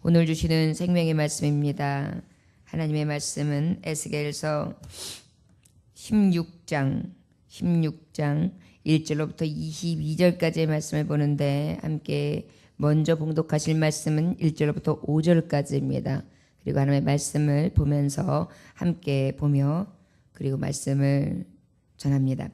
오늘 주시는 생명의 말씀입니다. 하나님의 말씀은 에스겔서 16장 1절로부터 22절까지의 말씀을 보는데, 함께 먼저 봉독하실 말씀은 1절로부터 5절까지입니다. 그리고 하나님의 말씀을 보면서 함께 보며 그리고 말씀을 전합니다.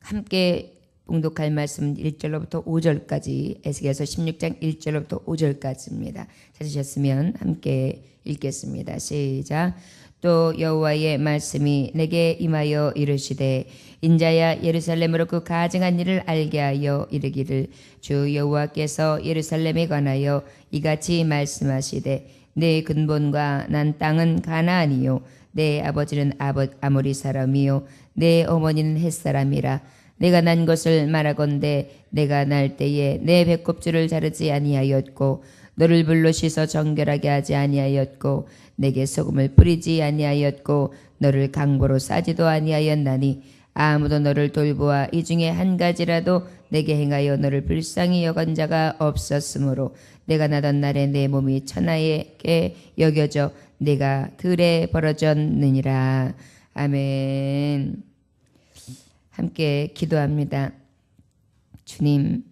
함께 봉독할 말씀은 1절로부터 5절까지, 에스겔서 16장 1절로부터 5절까지입니다. 찾으셨으면 함께 읽겠습니다. 시작. 또 여호와의 말씀이 내게 임하여 이르시되, 인자야, 예루살렘으로 그 가증한 일을 알게 하여 이르기를, 주 여호와께서 예루살렘에 관하여 이같이 말씀하시되, 내 근본과 난 땅은 가나안이요, 내 아버지는 아모리 사람이요, 내 어머니는 헷 사람이라. 내가 난 것을 말하건대 내가 날 때에 내 배꼽줄을 자르지 아니하였고, 너를 불로 씻어 정결하게 하지 아니하였고, 내게 소금을 뿌리지 아니하였고, 너를 강보로 싸지도 아니하였나니, 아무도 너를 돌보아 이 중에 한 가지라도 내게 행하여 너를 불쌍히 여긴 자가 없었으므로, 내가 나던 날에 내 몸이 천하에게 여겨져 내가 들에 벌어졌느니라. 아멘. 함께 기도합니다. 주님,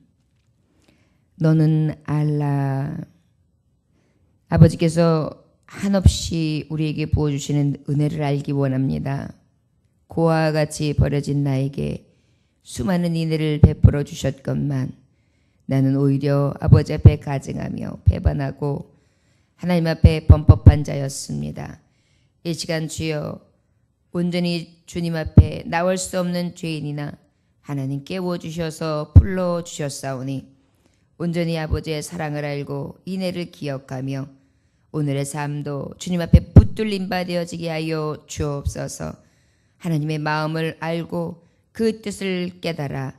너는 알라. 아버지께서 한없이 우리에게 부어주시는 은혜를 알기 원합니다. 고아와 같이 버려진 나에게 수많은 은혜를 베풀어 주셨건만, 나는 오히려 아버지 앞에 가증하며 배반하고 하나님 앞에 범법한 자였습니다. 이 시간 주여, 온전히 주님 앞에 나올 수 없는 죄인이나 하나님 깨워주셔서 불러주셨사오니, 온전히 아버지의 사랑을 알고 인애를 기억하며 오늘의 삶도 주님 앞에 붙들림 받아지게 하여 주옵소서. 하나님의 마음을 알고 그 뜻을 깨달아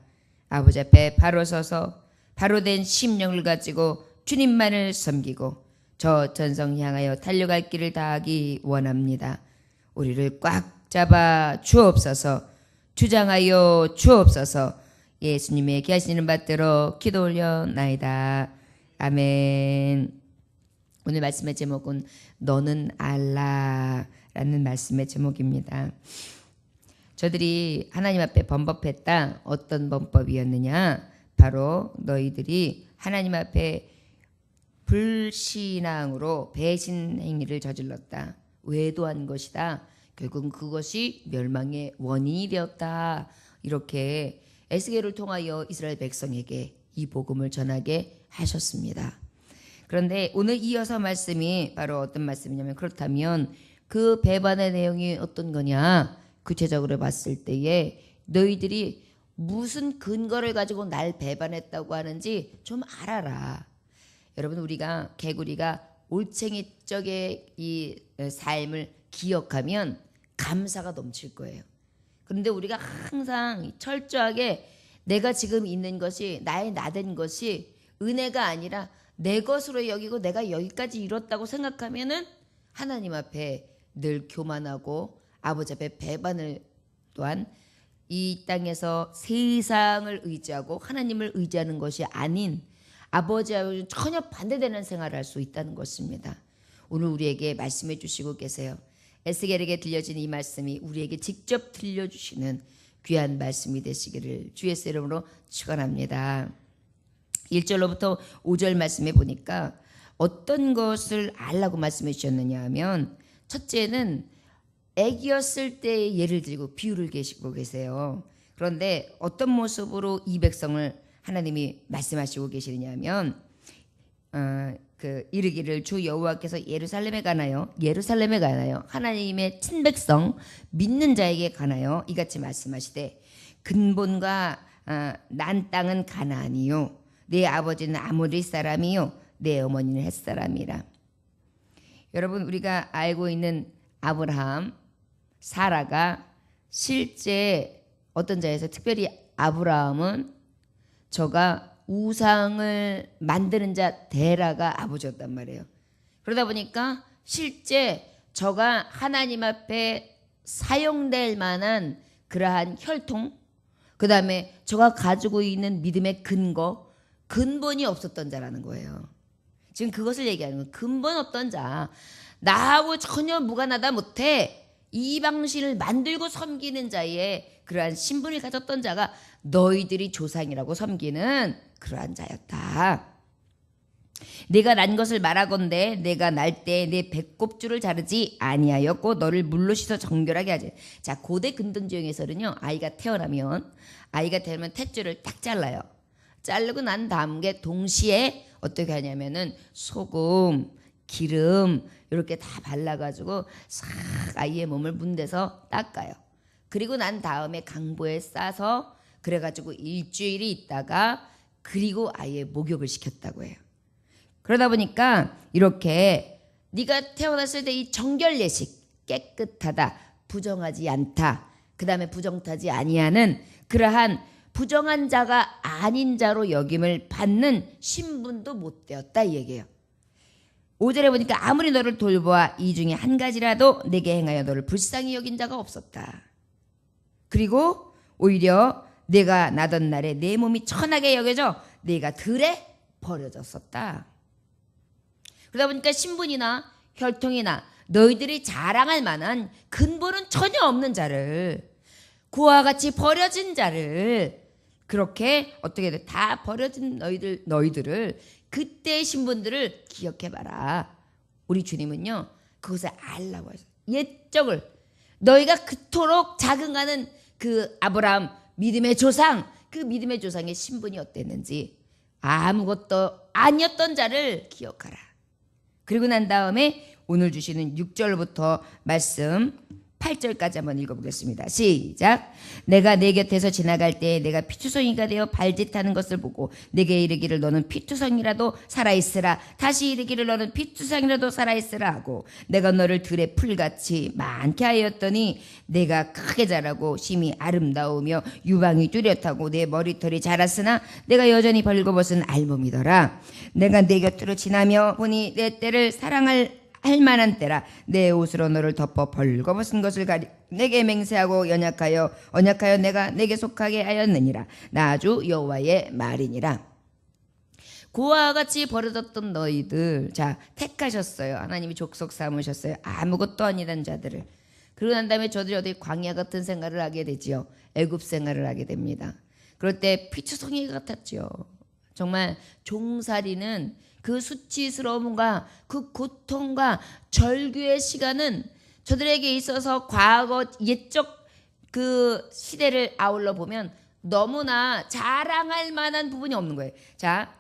아버지 앞에 바로 서서 바로 된 심령을 가지고 주님만을 섬기고 저 전성 향하여 달려갈 길을 다하기 원합니다. 우리를 꽉 잡아 주옵소서. 주장하여 주옵소서. 예수님의 귀하시는 받들어 기도 올려나이다. 아멘. 오늘 말씀의 제목은 너는 알라라는 말씀의 제목입니다. 저들이 하나님 앞에 범법했다. 어떤 범법이었느냐? 바로 너희들이 하나님 앞에 불신앙으로 배신 행위를 저질렀다. 외도한 것이다. 결국은 그것이 멸망의 원인이 되었다. 이렇게 에스겔을 통하여 이스라엘 백성에게 이 복음을 전하게 하셨습니다. 그런데 오늘 이어서 말씀이 바로 어떤 말씀이냐면, 그렇다면 그 배반의 내용이 어떤 거냐? 구체적으로 봤을 때에 너희들이 무슨 근거를 가지고 날 배반했다고 하는지 좀 알아라. 여러분, 우리가 개구리가 올챙이 쪽의 이 삶을 기억하면 감사가 넘칠 거예요. 그런데 우리가 항상 철저하게 내가 지금 있는 것이, 나의 나된 것이 은혜가 아니라 내 것으로 여기고 내가 여기까지 이뤘다고 생각하면은 하나님 앞에 늘 교만하고 아버지 앞에 배반을, 또한 이 땅에서 세상을 의지하고 하나님을 의지하는 것이 아닌 아버지하고 전혀 반대되는 생활을 할 수 있다는 것입니다. 오늘 우리에게 말씀해 주시고 계세요. 에스겔에게 들려진 이 말씀이 우리에게 직접 들려주시는 귀한 말씀이 되시기를 주의 이름으로 축원합니다. 1절로부터 5절 말씀에 보니까 어떤 것을 알라고 말씀해 주셨느냐 하면, 첫째는 애기였을 때의 예를 들고 비유를 계시고 계세요. 그런데 어떤 모습으로 이 백성을 하나님이 말씀하시고 계시느냐 하면, 이르기를, 주 여호와께서 예루살렘에 가나요 하나님의 친백성 믿는 자에게 가나요 이같이 말씀하시되, 근본과 난 땅은 가나안이요, 내 아버지는 아모리 사람이요, 내 어머니는 헷 사람이라. 여러분, 우리가 알고 있는 아브라함, 사라가 실제 어떤 자에서, 특별히 아브라함은 저가 우상을 만드는 자 데라가 아버지였단 말이에요. 그러다 보니까 실제 저가 하나님 앞에 사용될 만한 그러한 혈통, 그 다음에 저가 가지고 있는 믿음의 근본이 없었던 자라는 거예요. 지금 그것을 얘기하는 거예요. 근본 없던 자, 나하고 전혀 무관하다 못해 이방신을 만들고 섬기는 자의 그러한 신분을 가졌던 자가 너희들이 조상이라고 섬기는 그러한 자였다. 내가 난 것을 말하건대 내가 날 때 내 배꼽줄을 자르지 아니하였고 너를 물로 씻어 정결하게 하지. 자, 고대 근동지형에서는요, 아이가 태어나면 탯줄을 딱 잘라요. 자르고 난 다음에 동시에 어떻게 하냐면은 소금, 기름 이렇게 다 발라가지고 싹 아이의 몸을 문대서 닦아요. 그리고 난 다음에 강보에 싸서 그래가지고 일주일이 있다가 그리고 아이의 목욕을 시켰다고 해요. 그러다 보니까 이렇게 네가 태어났을 때 이 정결 예식, 깨끗하다, 부정하지 않다, 그 다음에 부정타지 아니하는 그러한 부정한 자가 아닌 자로 여김을 받는 신분도 못 되었다 이 얘기예요. 5절에 보니까 아무리 너를 돌보아 이 중에 한 가지라도 내게 행하여 너를 불쌍히 여긴 자가 없었다. 그리고 오히려 내가 나던 날에 내 몸이 천하게 여겨져 내가 들에 버려졌었다. 그러다 보니까 신분이나 혈통이나 너희들이 자랑할 만한 근본은 전혀 없는 자를, 그와 같이 버려진 자를, 그렇게 어떻게 돼? 다 버려진 너희들을 그때의 신분들을 기억해봐라. 우리 주님은요, 그것을 알라고 하셔요. 옛적을 너희가 그토록 자긍하는 그 아브라함 믿음의 조상, 그 믿음의 조상의 신분이 어땠는지 아무것도 아니었던 자를 기억하라. 그리고 난 다음에 오늘 주시는 6절부터 말씀 8절까지 한번 읽어보겠습니다. 시작. 내가 내 곁에서 지나갈 때 내가 피투성이가 되어 발짓하는 것을 보고 내게 이르기를 너는 피투성이라도 살아있으라. 다시 이르기를 너는 피투성이라도 살아있으라 하고 내가 너를 들의 풀같이 많게 하였더니 내가 크게 자라고 심히 아름다우며 유방이 뚜렷하고 내 머리털이 자랐으나 내가 여전히 벌거벗은 알몸이더라. 내가 내 곁으로 지나며 보니 내 때를 사랑할 만한 때라. 내 옷으로 너를 덮어 벌거벗은 것을 가리 내게 맹세하고 언약하여 내가 내게 속하게 하였느니라. 나 주 여호와의 말이니라. 그와 같이 버려졌던 너희들, 자, 택하셨어요. 하나님이 족속 삼으셨어요. 아무것도 아니란 자들을. 그러고 난 다음에 저들이 어디 광야 같은 생활을 하게 되지요. 애굽 생활을 하게 됩니다. 그럴 때 피투성이 같았죠. 정말 종살이는 그 수치스러움과 그 고통과 절규의 시간은 저들에게 있어서 과거 옛적 그 시대를 아울러 보면 너무나 자랑할 만한 부분이 없는 거예요. 자,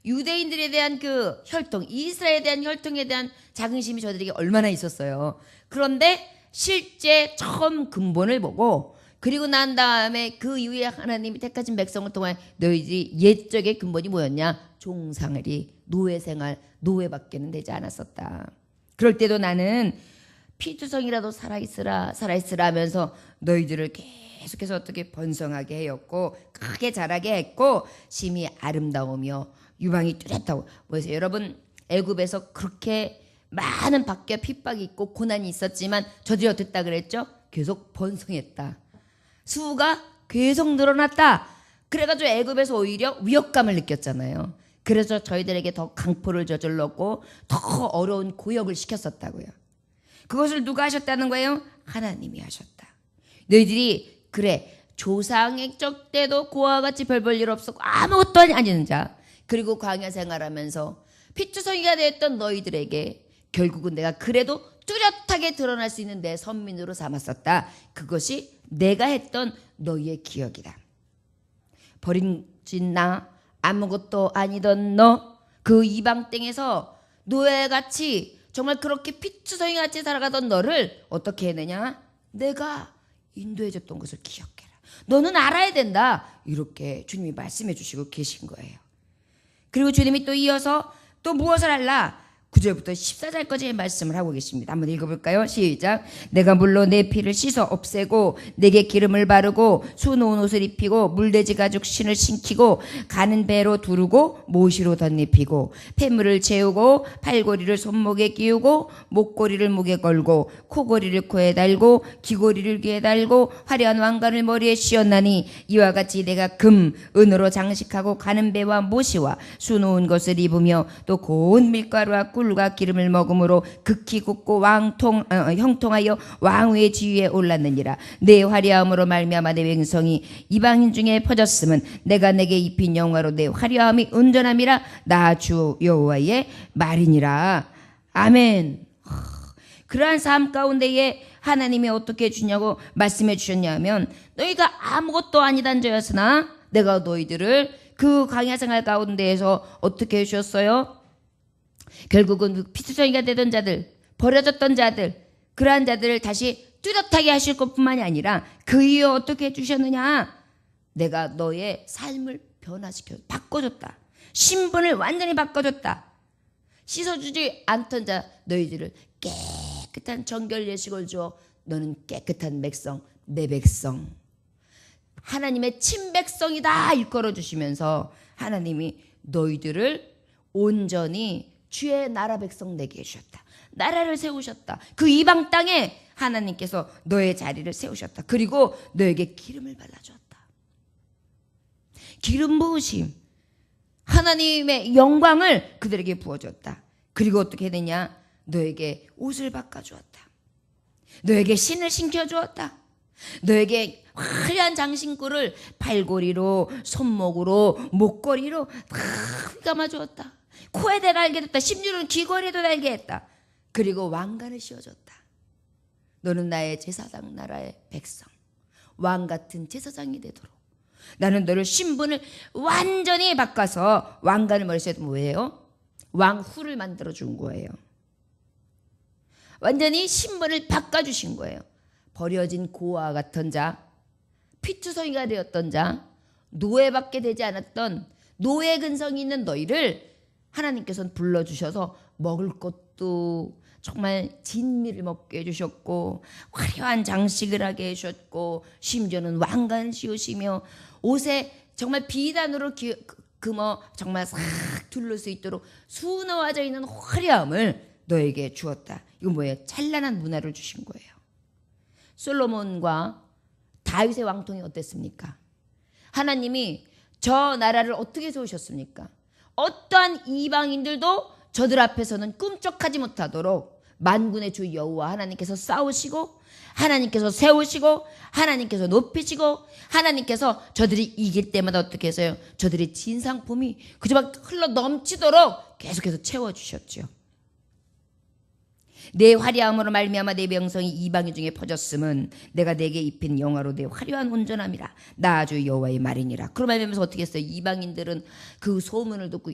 유대인들에 대한 그 혈통, 이스라엘에 대한 혈통에 대한 자긍심이 저들에게 얼마나 있었어요. 그런데 실제 처음 근본을 보고 그리고 난 다음에 그 이후에 하나님이 택하신 백성을 통해 너희들이 옛적의 근본이 뭐였냐? 종살이, 노예생활, 노예밖에는 되지 않았었다. 그럴 때도 나는 피투성이라도 살아있으라 하면서 너희들을 계속해서 어떻게 번성하게 하였고 크게 자라게 했고 심히 아름다우며 유방이 뚜렷하고. 그래서 여러분, 애굽에서 그렇게 많은 박해와 핍박이 있고 고난이 있었지만 저들이 어땠다 그랬죠? 계속 번성했다. 수가 계속 늘어났다. 그래가지고 애굽에서 오히려 위협감을 느꼈잖아요. 그래서 저희들에게 더 강포를 저질렀고 더 어려운 고역을 시켰었다고요. 그것을 누가 하셨다는 거예요? 하나님이 하셨다. 너희들이 그래 조상액적 때도 그와 같이 별 볼 일 없었고 아무것도 아니는 자, 그리고 광야 생활하면서 피투성이가 되었던 너희들에게 결국은 내가 그래도 뚜렷하게 드러날 수 있는 내 선민으로 삼았었다. 그것이 내가 했던 너희의 기억이다. 버림진 나, 아무것도 아니던 너, 그 이방 땅에서 노예같이 정말 그렇게 피투성이같이 살아가던 너를 어떻게 해내냐? 내가 인도해줬던 것을 기억해라. 너는 알아야 된다. 이렇게 주님이 말씀해 주시고 계신 거예요. 그리고 주님이 또 이어서 또 무엇을 할라? 9절부터 14절까지의 말씀을 하고 계십니다. 한번 읽어볼까요? 시작. 내가 물로 내 피를 씻어 없애고 내게 기름을 바르고 수놓은 옷을 입히고 물돼지 가죽 신을 신기고 가는 배로 두르고 모시로 덧입히고 폐물을 채우고 팔고리를 손목에 끼우고 목고리를 목에 걸고 코고리를 코에 달고 귀고리를 귀에 달고 화려한 왕관을 머리에 씌웠나니 이와 같이 내가 금, 은으로 장식하고 가는 배와 모시와 수놓은 것을 입으며 또 고운 밀가루와 꿀과 기름을 먹음으로 극히 굽고 형통하여 왕후의 지위에 올랐느니라. 내 화려함으로 말미암아 내 명성이 이방인 중에 퍼졌음은 내가 내게 입힌 영화로 내 화려함이 온전함이라. 나 주 여호와의 말이니라. 아멘. 그러한 삶 가운데에 하나님이 어떻게 해주냐고 말씀해 주셨냐면, 너희가 아무것도 아니단 자였으나 내가 너희들을 그 광야 생활 가운데에서 어떻게 해주셨어요? 결국은 피투성이가 되던 자들, 버려졌던 자들, 그러한 자들을 다시 뚜렷하게 하실 것뿐만이 아니라 그 이후에 어떻게 해주셨느냐? 내가 너의 삶을 변화시켜 바꿔줬다. 신분을 완전히 바꿔줬다. 씻어주지 않던 자 너희들을 깨끗한 정결 예식을 주어 너는 깨끗한 백성, 내 백성, 하나님의 친백성이다 일컬어 주시면서 하나님이 너희들을 온전히 주의 나라 백성 되게 해주셨다. 나라를 세우셨다. 그 이방 땅에 하나님께서 너의 자리를 세우셨다. 그리고 너에게 기름을 발라주었다. 기름 부으심, 하나님의 영광을 그들에게 부어줬다. 그리고 어떻게 되냐? 너에게 옷을 바꿔주었다. 너에게 신을 신겨주었다. 너에게 화려한 장신구를 팔고리로, 손목으로, 목걸이로 다 감아주었다. 코에 달게 했다. 심지어는 귀걸이도 달게 했다. 그리고 왕관을 씌워줬다. 너는 나의 제사장 나라의 백성, 왕 같은 제사장이 되도록 나는 너를 신분을 완전히 바꿔서 왕관을 머리에 쓰면 뭐예요? 왕후를 만들어 준 거예요. 완전히 신분을 바꿔주신 거예요. 버려진 고아와 같은 자, 피투성이가 되었던 자, 노예밖에 되지 않았던 노예 근성이 있는 너희를 하나님께서는 불러주셔서 먹을 것도 정말 진미를 먹게 해주셨고 화려한 장식을 하게 해주셨고 심지어는 왕관을 씌우시며 옷에 정말 비단으로 정말 싹 둘러올 수 있도록 수놓아져 있는 화려함을 너에게 주었다. 이건 뭐예요? 찬란한 문화를 주신 거예요. 솔로몬과 다윗의 왕통이 어땠습니까? 하나님이 저 나라를 어떻게 세우셨습니까? 어떠한 이방인들도 저들 앞에서는 꿈쩍하지 못하도록 만군의 주 여호와 하나님께서 싸우시고 하나님께서 세우시고 하나님께서 높이시고 하나님께서 저들이 이길 때마다 어떻게 해서요? 저들의 진상품이 그저 막 흘러 넘치도록 계속해서 채워주셨죠. 내 화려함으로 말미암아 내 명성이 이방인 중에 퍼졌음은 내가 내게 입힌 영화로 내 화려한 온전함이라. 나 주 여호와의 말이니라. 그런 말하면서 어떻게 했어요? 이방인들은 그 소문을 듣고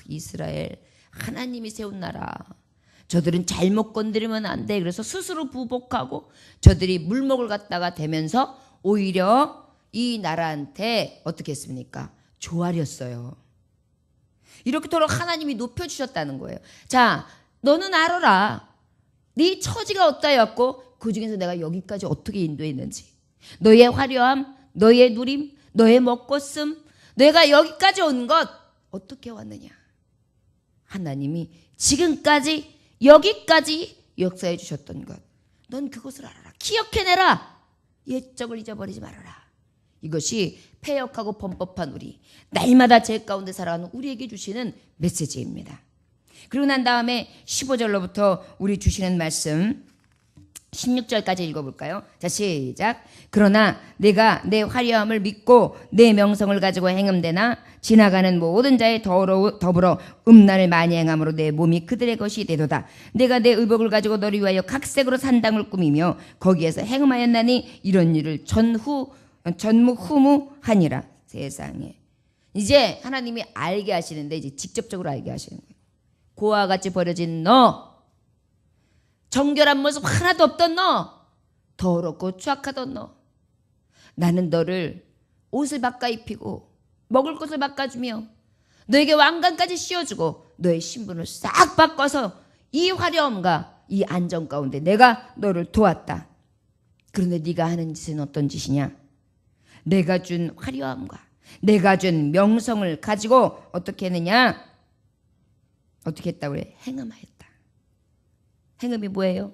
이스라엘 하나님이 세운 나라, 저들은 잘못 건드리면 안 돼. 그래서 스스로 부복하고 저들이 물목을 갖다가 대면서 오히려 이 나라한테 어떻게 했습니까? 조아렸어요. 이렇게도록 하나님이 높여주셨다는 거예요. 자, 너는 알아라. 네 처지가 어떠했고 그 중에서 내가 여기까지 어떻게 인도했는지, 너의 화려함, 너의 누림, 너의 먹고씀, 내가 여기까지 온 것 어떻게 왔느냐. 하나님이 지금까지 여기까지 역사해 주셨던 것, 넌 그것을 알아라. 기억해내라. 옛적을 잊어버리지 말아라. 이것이 패역하고 범법한 우리, 날마다 죄 가운데 살아가는 우리에게 주시는 메시지입니다. 그리고 난 다음에 15절로부터 우리 주시는 말씀 16절까지 읽어볼까요? 자, 시작. 그러나 내가 내 화려함을 믿고 내 명성을 가지고 행음되나 지나가는 모든 자의 더불어 음란을 많이 행함으로 내 몸이 그들의 것이 되도다. 내가 내 의복을 가지고 너를 위하여 각색으로 산당을 꾸미며 거기에서 행음하였나니 이런 일을 전무후무하니라. 세상에. 이제 하나님이 알게 하시는데 이제 직접적으로 알게 하시는 거예요. 고아와 같이 버려진 너, 정결한 모습 하나도 없던 너, 더럽고 추악하던 너, 나는 너를 옷을 바꿔 입히고 먹을 것을 바꿔주며 너에게 왕관까지 씌워주고 너의 신분을 싹 바꿔서 이 화려함과 이 안정 가운데 내가 너를 도왔다. 그런데 네가 하는 짓은 어떤 짓이냐? 내가 준 화려함과 내가 준 명성을 가지고 어떻게 했느냐? 어떻게 했다고 그래? 행음하였다. 행음이 뭐예요?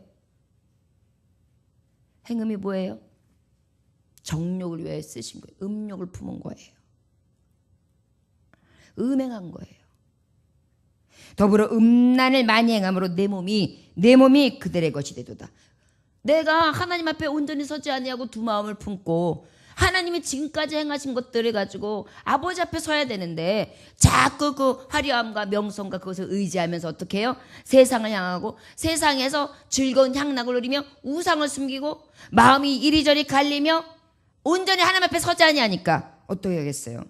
행음이 뭐예요? 정욕을 위해 쓰신 거예요. 음욕을 품은 거예요. 음행한 거예요. 더불어 음란을 많이 행함으로 내 몸이 그들의 것이 되도다. 내가 하나님 앞에 온전히 서지 아니하고 두 마음을 품고 하나님이 지금까지 행하신 것들을 가지고 아버지 앞에 서야 되는데 자꾸 그 화려함과 명성과 그것을 의지하면서 어떻게 해요? 세상을 향하고 세상에서 즐거운 향락을 누리며 우상을 숨기고 마음이 이리저리 갈리며 온전히 하나님 앞에 서지 아니하니까 어떻게 하겠어요?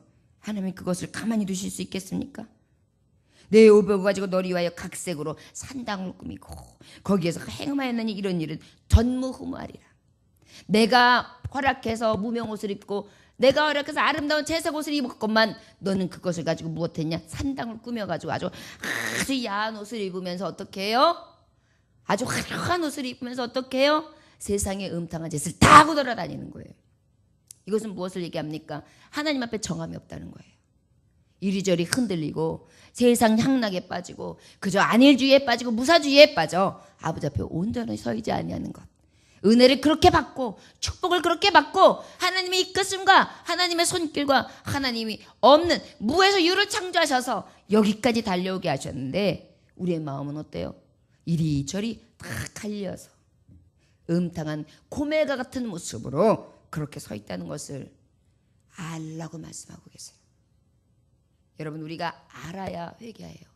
하나님이 그것을 가만히 두실 수 있겠습니까? 내 오복을 가지고 너를 위하여 각색으로 산당을 꾸미고 거기에서 행음하였느니 이런 일은 전무후무하리라. 내가 허락해서 무명 옷을 입고 내가 허락해서 아름다운 채색 옷을 입었건만 너는 그것을 가지고 무엇했냐? 산당을 꾸며가지고 아주 야한 옷을 입으면서 어떻게 해요? 아주 화려한 옷을 입으면서 어떻게 해요? 세상의 음탕한 짓을 다 하고 돌아다니는 거예요. 이것은 무엇을 얘기합니까? 하나님 앞에 정함이 없다는 거예요. 이리저리 흔들리고 세상 향락에 빠지고 그저 안일주의에 빠지고 무사주의에 빠져 아버지 앞에 온전히 서이지 아니하는 것. 은혜를 그렇게 받고 축복을 그렇게 받고 하나님의 이끄심과 하나님의 손길과 하나님이 없는 무에서 유를 창조하셔서 여기까지 달려오게 하셨는데 우리의 마음은 어때요? 이리저리 다 갈려서 음탕한 고멜과 같은 모습으로 그렇게 서 있다는 것을 알라고 말씀하고 계세요. 여러분, 우리가 알아야 회개해요.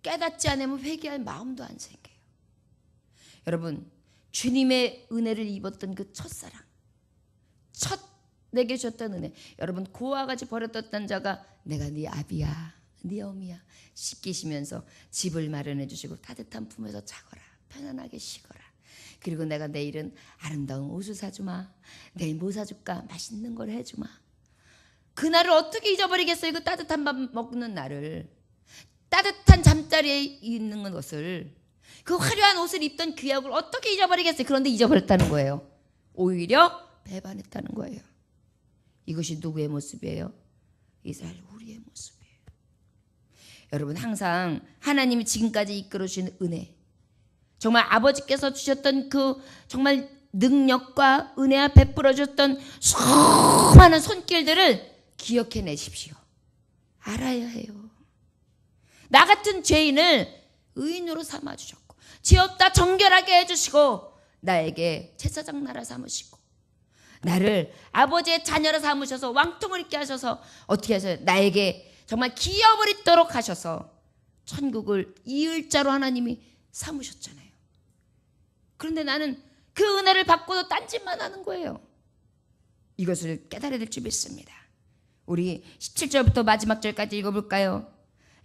깨닫지 않으면 회개할 마음도 안 생겨요. 여러분, 주님의 은혜를 입었던 그 첫사랑, 첫 내게 주셨던 은혜. 여러분, 고와 같이 버렸던 자가 내가 네 아비야, 네 어미야 씻기시면서 집을 마련해 주시고 따뜻한 품에서 자거라, 편안하게 쉬거라. 그리고 내가 내일은 아름다운 옷을 사주마, 내일 뭐 사줄까, 맛있는 걸 해주마. 그날을 어떻게 잊어버리겠어요? 그 따뜻한 밥 먹는 날을, 따뜻한 잠자리에 있는 것을, 그 화려한 옷을 입던 그 약을 어떻게 잊어버리겠어요? 그런데 잊어버렸다는 거예요. 오히려 배반했다는 거예요. 이것이 누구의 모습이에요? 이스라엘 우리의 모습이에요. 여러분, 항상 하나님이 지금까지 이끌어 주신 은혜, 정말 아버지께서 주셨던 그 정말 능력과 은혜와 베풀어 주셨던 수많은 손길들을 기억해내십시오. 알아야 해요. 나 같은 죄인을 의인으로 삼아주셨고 죄 없다 정결하게 해주시고 나에게 제사장 나라 삼으시고 나를 아버지의 자녀로 삼으셔서 왕통을 입게 하셔서 어떻게 하세요? 나에게 정말 기업을 잇도록 하셔서 천국을 이을 자로 하나님이 삼으셨잖아요. 그런데 나는 그 은혜를 받고도 딴짓만 하는 거예요. 이것을 깨달아야 될 줄 믿습니다. 우리 17절부터 마지막 절까지 읽어볼까요?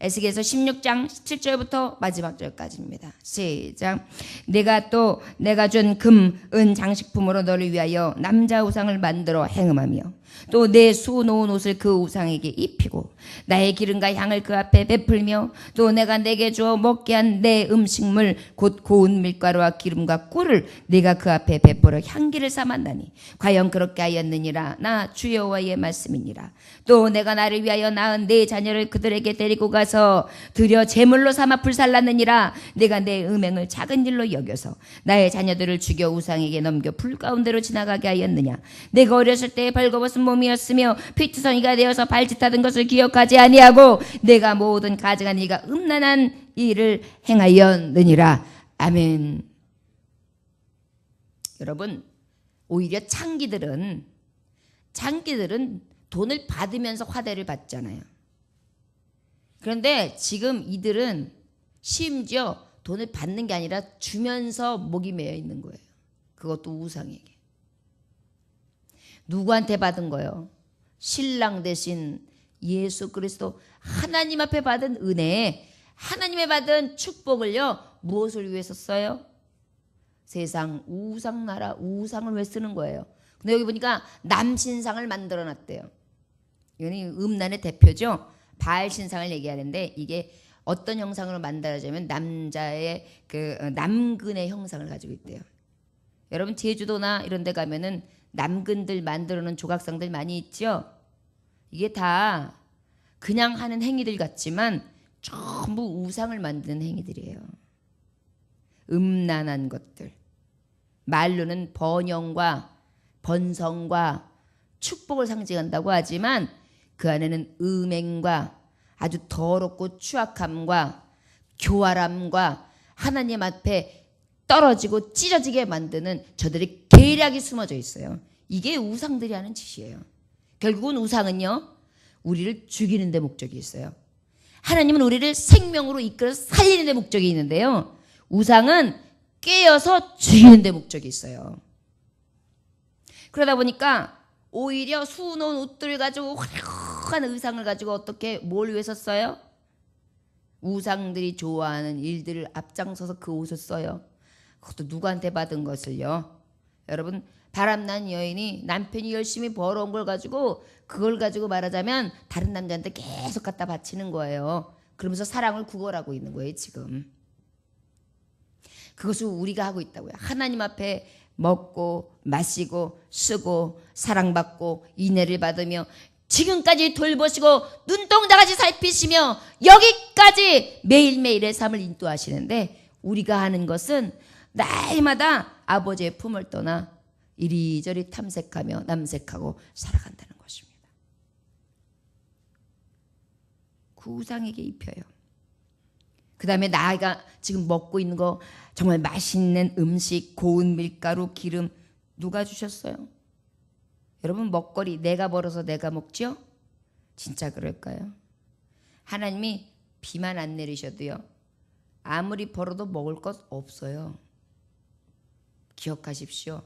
에스겔서 16장 17절부터 마지막 절까지입니다. 시작. 내가 준 금, 은 장식품으로 너를 위하여 남자 우상을 만들어 행음하며 또 내 수 놓은 옷을 그 우상에게 입히고 나의 기름과 향을 그 앞에 베풀며 또 내가 내게 주어 먹게 한 내 음식물 곧 고운 밀가루와 기름과 꿀을 네가 그 앞에 베풀어 향기를 삼았나니 과연 그렇게 하였느니라. 나 주 여호와의 말씀이니라. 또 내가 나를 위하여 낳은 내 자녀를 그들에게 데리고 가서 들여 제물로 삼아 불살랐느니라. 내가 내 음행을 작은 일로 여겨서 나의 자녀들을 죽여 우상에게 넘겨 불 가운데로 지나가게 하였느냐. 내가 어렸을 때 벌거벗은 몸이었으며 피투성이가 되어서 발짓하던 것을 기억하지 아니하고 내가 모든 가증한 이가 음란한 일을 행하였느니라. 아멘. 여러분, 오히려 창기들은 돈을 받으면서 화대를 받잖아요. 그런데 지금 이들은 심지어 돈을 받는 게 아니라 주면서 목이 메어 있는 거예요. 그것도 우상에게. 누구한테 받은 거예요? 신랑 대신 예수 그리스도 하나님 앞에 받은 은혜, 하나님의 받은 축복을요, 무엇을 위해서 써요? 세상 우상 나라 우상을 왜 쓰는 거예요? 근데 여기 보니까 남신상을 만들어 놨대요. 이건 음란의 대표죠. 바알 신상을 얘기하는데 이게 어떤 형상으로 만들어지면 남자의 그 남근의 형상을 가지고 있대요. 여러분 제주도나 이런 데 가면은 남근들 만들어 놓은 조각상들 많이 있죠. 이게 다 그냥 하는 행위들 같지만 전부 우상을 만드는 행위들이에요. 음란한 것들. 말로는 번영과 번성과 축복을 상징한다고 하지만 그 안에는 음행과 아주 더럽고 추악함과 교활함과 하나님 앞에 떨어지고 찢어지게 만드는 저들의 계략이 숨어져 있어요. 이게 우상들이 하는 짓이에요. 결국은 우상은요, 우리를 죽이는 데 목적이 있어요. 하나님은 우리를 생명으로 이끌어 살리는 데 목적이 있는데요, 우상은 깨어서 죽이는 데 목적이 있어요. 그러다 보니까 오히려 수놓은 옷들 가지고 화려한 의상을 가지고 어떻게 뭘 위해서 써요? 우상들이 좋아하는 일들을 앞장서서 그 옷을 써요. 그것도 누구한테 받은 것을요? 여러분, 바람난 여인이 남편이 열심히 벌어온 걸 가지고 그걸 가지고 말하자면 다른 남자한테 계속 갖다 바치는 거예요. 그러면서 사랑을 구걸하고 있는 거예요, 지금. 그것을 우리가 하고 있다고요. 하나님 앞에 먹고 마시고 쓰고 사랑받고 인애를 받으며 지금까지 돌보시고 눈동자같이 살피시며 여기까지 매일매일의 삶을 인도하시는데 우리가 하는 것은 날마다 아버지의 품을 떠나 이리저리 탐색하며 남색하고 살아간다는 것입니다. 그 우상에게 입혀요. 그 다음에 나가 지금 먹고 있는 거 정말 맛있는 음식, 고운 밀가루, 기름 누가 주셨어요? 여러분, 먹거리 내가 벌어서 내가 먹죠? 진짜 그럴까요? 하나님이 비만 안 내리셔도요, 아무리 벌어도 먹을 것 없어요. 기억하십시오.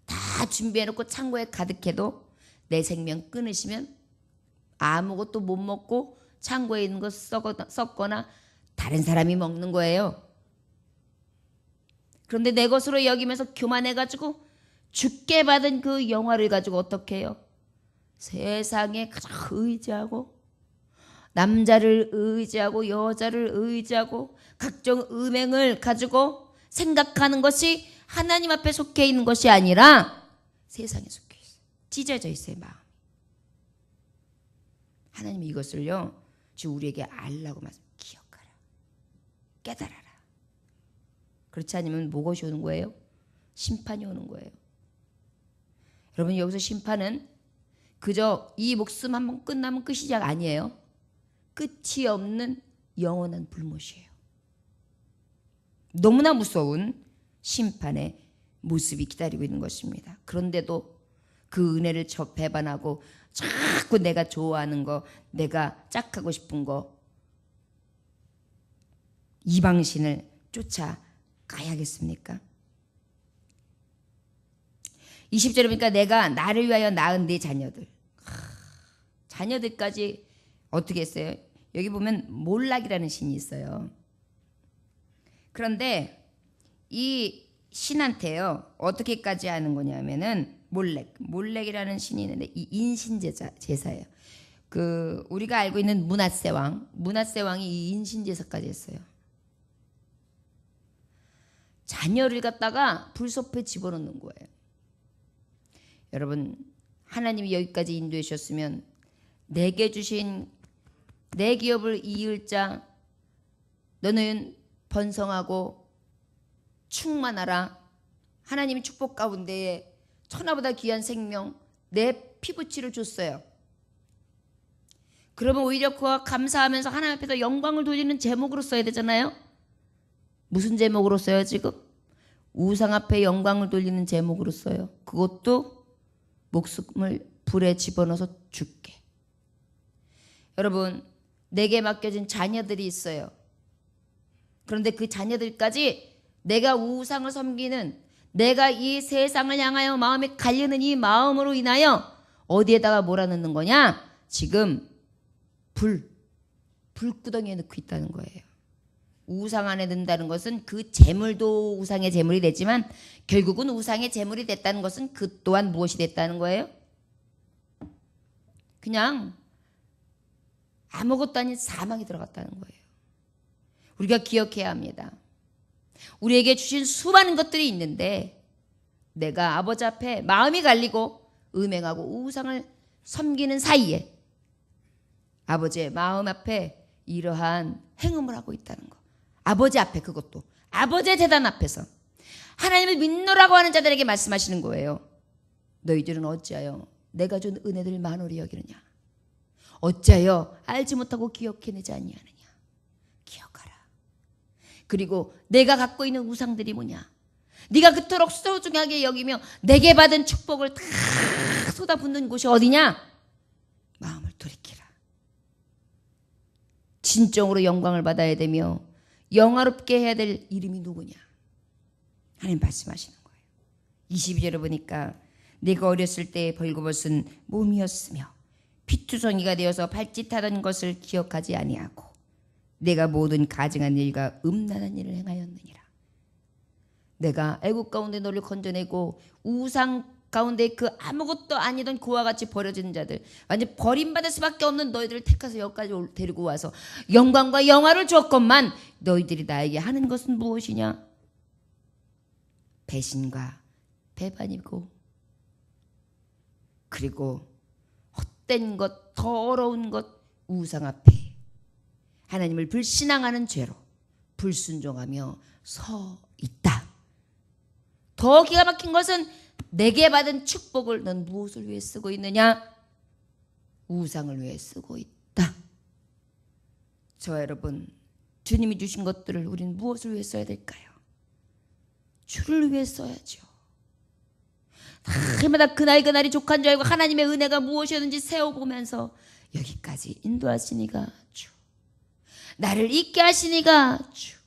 다 준비해놓고 창고에 가득해도 내 생명 끊으시면 아무것도 못 먹고 창고에 있는 거 썩거나 다른 사람이 먹는 거예요. 그런데 내 것으로 여기면서 교만해가지고 죽게 받은 그 영화를 가지고 어떻게 해요? 세상에 가장 의지하고 남자를 의지하고 여자를 의지하고 각종 음행을 가지고 생각하는 것이 하나님 앞에 속해 있는 것이 아니라 세상에 속해 있어요. 찢어져 있어요, 마음이. 하나님이 이것을요, 지금 우리에게 알라고 말씀. 기억하라. 깨달아라. 그렇지 않으면 무엇이 오는 거예요? 심판이 오는 거예요. 여러분, 여기서 심판은 그저 이 목숨 한번 끝나면 끝이 아니에요. 끝이 없는 영원한 불못이에요. 너무나 무서운 심판의 모습이 기다리고 있는 것입니다. 그런데도 그 은혜를 배반하고 자꾸 내가 좋아하는 거, 내가 짝하고 싶은 거, 이방신을 쫓아가야겠습니까? 20절에 보니까 내가 나를 위하여 낳은 네 자녀들. 자녀들까지 어떻게 했어요? 여기 보면 몰락이라는 신이 있어요. 그런데 이 신한테요, 어떻게까지 하는 거냐면은 몰렉이라는 신이 있는데 이 인신제사예요. 그 우리가 알고 있는 므낫세 왕이 이 인신제사까지 했어요. 자녀를 갖다가 불섭에 집어넣는 거예요. 여러분, 하나님이 여기까지 인도해 주셨으면 내게 주신 내 기업을 이을 자 너는 번성하고 충만하라. 하나님의 축복 가운데에 천하보다 귀한 생명 내 피부치를 줬어요. 그러면 오히려 그와 감사하면서 하나님 앞에서 영광을 돌리는 제목으로 써야 되잖아요. 무슨 제목으로 써요 지금? 우상 앞에 영광을 돌리는 제목으로 써요. 그것도 목숨을 불에 집어넣어서 죽게. 여러분, 내게 맡겨진 자녀들이 있어요. 그런데 그 자녀들까지 내가 우상을 섬기는, 내가 이 세상을 향하여 마음에 갈리는 이 마음으로 인하여 어디에다가 몰아넣는 거냐? 지금 불구덩이에 넣고 있다는 거예요. 우상 안에 넣는다는 것은 그 재물도 우상의 재물이 됐지만 결국은 우상의 재물이 됐다는 것은 그 또한 무엇이 됐다는 거예요? 그냥 아무것도 아닌 사망이 들어갔다는 거예요. 우리가 기억해야 합니다. 우리에게 주신 수많은 것들이 있는데 내가 아버지 앞에 마음이 갈리고 음행하고 우상을 섬기는 사이에 아버지의 마음 앞에 이러한 행음을 하고 있다는 거. 아버지 앞에, 그것도 아버지의 제단 앞에서 하나님을 믿노라고 하는 자들에게 말씀하시는 거예요. 너희들은 어찌하여 내가 준 은혜들을 만홀히 여기느냐. 어찌하여 알지 못하고 기억해내지 아니하느냐. 기억하라. 그리고 내가 갖고 있는 우상들이 뭐냐. 네가 그토록 소중하게 여기며 내게 받은 축복을 다 쏟아붓는 곳이 어디냐. 마음을 돌이키라. 진정으로 영광을 받아야 되며 영화롭게 해야 될 이름이 누구냐. 하나님 말씀하시는 거예요. 22절을 보니까 내가 어렸을 때 벌거벗은 몸이었으며 피투성이가 되어서 발짓하던 것을 기억하지 아니하고 내가 모든 가증한 일과 음란한 일을 행하였느니라. 내가 애국 가운데 너를 건져내고 우상 가운데 그 아무것도 아니던 그와 같이 버려진 자들, 완전 버림받을 수밖에 없는 너희들을 택해서 여기까지 데리고 와서 영광과 영화를 주었건만 너희들이 나에게 하는 것은 무엇이냐? 배신과 배반이고 그리고 헛된 것, 더러운 것, 우상 앞에 하나님을 불신앙하는 죄로 불순종하며 서 있다. 더 기가 막힌 것은 내게 받은 축복을 넌 무엇을 위해 쓰고 있느냐? 우상을 위해 쓰고 있다. 저와 여러분, 주님이 주신 것들을 우리는 무엇을 위해 써야 될까요? 주를 위해 써야죠. 날마다 그날이 족한 줄 알고 하나님의 은혜가 무엇이었는지 세워보면서 여기까지 인도하시니가 주, 나를 있게 하시니가 주,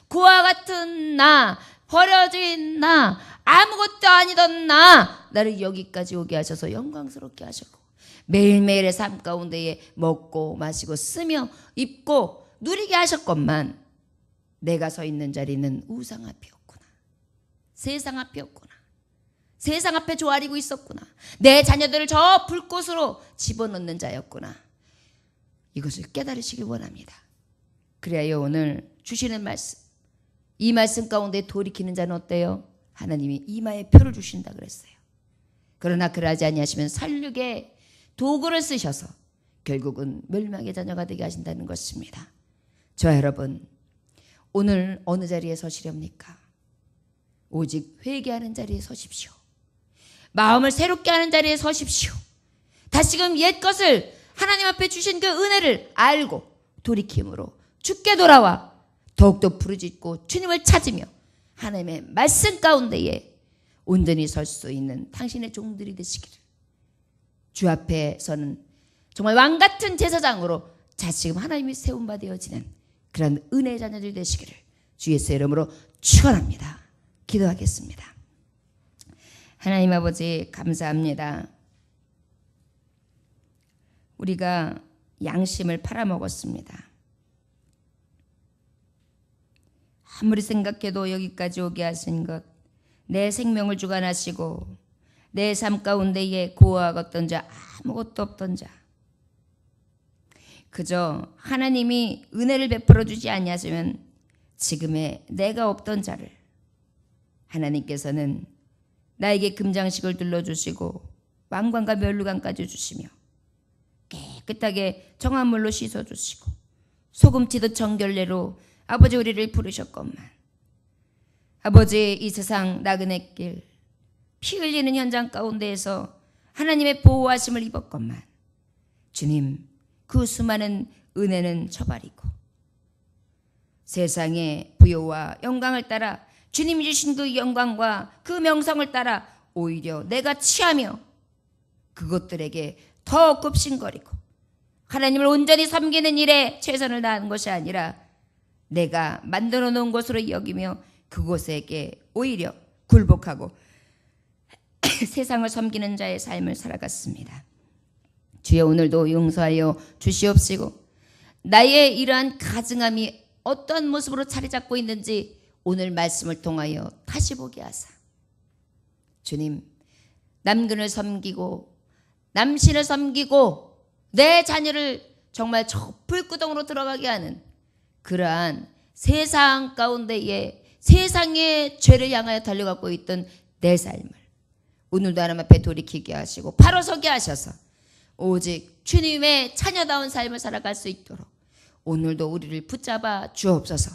그와 같은 나, 버려진 나, 아무것도 아니던 나, 나를 여기까지 오게 하셔서 영광스럽게 하셨고 매일매일의 삶 가운데에 먹고 마시고 쓰며 입고 누리게 하셨건만 내가 서 있는 자리는 우상 앞이었구나. 세상 앞이었구나. 세상 앞에 조아리고 있었구나. 내 자녀들을 저 불꽃으로 집어넣는 자였구나. 이것을 깨달으시길 원합니다. 그래야 오늘 주시는 말씀, 이 말씀 가운데 돌이키는 자는 어때요? 하나님이 이마에 표를 주신다 그랬어요. 그러나 그러지 아니하시면 살육의 도구를 쓰셔서 결국은 멸망의 자녀가 되게 하신다는 것입니다. 저와 여러분, 오늘 어느 자리에 서시렵니까? 오직 회개하는 자리에 서십시오. 마음을 새롭게 하는 자리에 서십시오. 다시금 옛것을 하나님 앞에 주신 그 은혜를 알고 돌이킴으로 주께 돌아와 더욱더 부르짖고 주님을 찾으며 하나님의 말씀 가운데에 온전히 설 수 있는 당신의 종들이 되시기를, 주 앞에서는 정말 왕같은 제사장으로 자식은 하나님이 세운 바 되어지는 그런 은혜의 자녀들이 되시기를 주 예수의 이름으로 축원합니다. 기도하겠습니다. 하나님 아버지 감사합니다. 우리가 양심을 팔아먹었습니다. 아무리 생각해도 여기까지 오게 하신 것, 내 생명을 주관하시고 내 삶 가운데에 고아같던 자, 아무것도 없던 자, 그저 하나님이 은혜를 베풀어 주지 아니하시면 지금의 내가 없던 자를 하나님께서는 나에게 금장식을 둘러주시고 왕관과 멸루관까지 주시며 깨끗하게 정한 물로 씻어주시고 소금 튀듯 정결례로 아버지 우리를 부르셨건만, 아버지 이 세상 나그네 길 피 흘리는 현장 가운데에서 하나님의 보호하심을 입었건만 주님, 그 수많은 은혜는 저버리고 세상의 부요와 영광을 따라 주님이 주신 그 영광과 그 명성을 따라 오히려 내가 취하며 그것들에게 더 굽신거리고 하나님을 온전히 섬기는 일에 최선을 다하는 것이 아니라 내가 만들어 놓은 것으로 여기며 그곳에게 오히려 굴복하고 세상을 섬기는 자의 삶을 살아갔습니다. 주여, 오늘도 용서하여 주시옵시고 나의 이러한 가증함이 어떠한 모습으로 자리 잡고 있는지 오늘 말씀을 통하여 다시 보게 하사 주님, 남근을 섬기고 남신을 섬기고 내 자녀를 정말 저 불구덩으로 들어가게 하는 그러한 세상 가운데에 세상의 죄를 향하여 달려가고 있던 내 삶을 오늘도 하나님 앞에 돌이키게 하시고 바로 서게 하셔서 오직 주님의 자녀다운 삶을 살아갈 수 있도록 오늘도 우리를 붙잡아 주옵소서.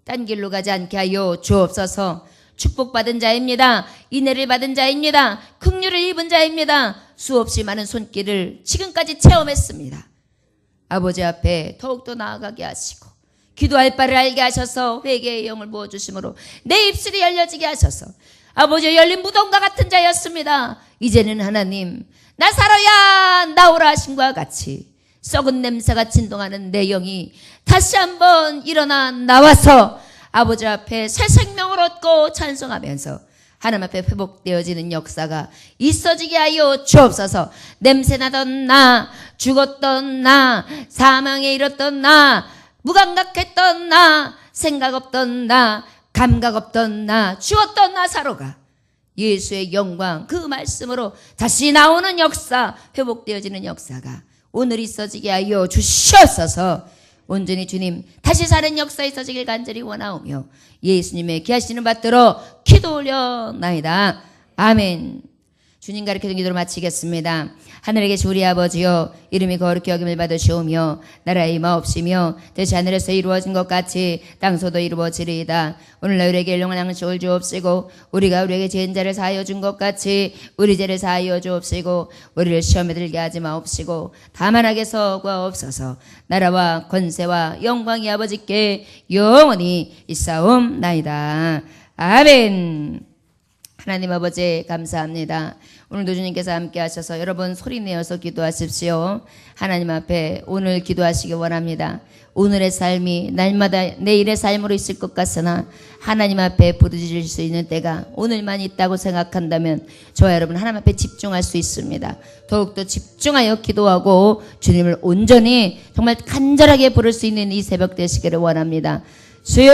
딴 길로 가지 않게 하여 주옵소서. 축복받은 자입니다. 인애를 받은 자입니다. 긍휼을 입은 자입니다. 수없이 많은 손길을 지금까지 체험했습니다. 아버지 앞에 더욱더 나아가게 하시고 기도할 바를 알게 하셔서 회개의 영을 부어주심으로 내 입술이 열려지게 하셔서 아버지 열린 무덤과 같은 자였습니다. 이제는 하나님 나사로야 나오라 하심과 같이 썩은 냄새가 진동하는 내 영이 다시 한번 일어나 나와서 아버지 앞에 새 생명을 얻고 찬송하면서 하나님 앞에 회복되어지는 역사가 있어지게 하여 주옵소서. 냄새나던 나, 죽었던 나, 사망에 이르렀던 나, 무감각했던 나, 생각 없던 나, 감각 없던 나, 죽었던 나사로가 예수의 영광 그 말씀으로 다시 나오는 역사, 회복되어지는 역사가 오늘 있어지게 하여 주시옵소서. 온전히 주님 다시 사는 역사 있어지길 간절히 원하오며 예수님의 귀하시는 받들어 기도 올려나이다. 아멘. 주님 가르쳐준 기도를 마치겠습니다. 하늘에 계신 우리 아버지여 이름이 거룩히 여김을 받으시오며 나라의 임하옵시며 뜻이 하늘에서 이루어진 것 같이 땅소도 이루어지리이다. 오늘날 우리에게 일용할 양식을 주옵시고 우리가 우리에게 지은 자를 사하여 준 것 같이 우리 죄를 사하여 주옵시고 우리를 시험에 들게 하지 마옵시고 다만 악에서 구하옵소서. 나라와 권세와 영광이 아버지께 영원히 있사옵나이다. 아멘. 하나님 아버지 감사합니다. 오늘도 주님께서 함께 하셔서 여러분 소리내어서 기도하십시오. 하나님 앞에 오늘 기도하시기 원합니다. 오늘의 삶이 날마다 내일의 삶으로 있을 것 같으나 하나님 앞에 부르짖을 수 있는 때가 오늘만 있다고 생각한다면 저와 여러분 하나님 앞에 집중할 수 있습니다. 더욱더 집중하여 기도하고 주님을 온전히 정말 간절하게 부를 수 있는 이 새벽 되시기를 원합니다. 주여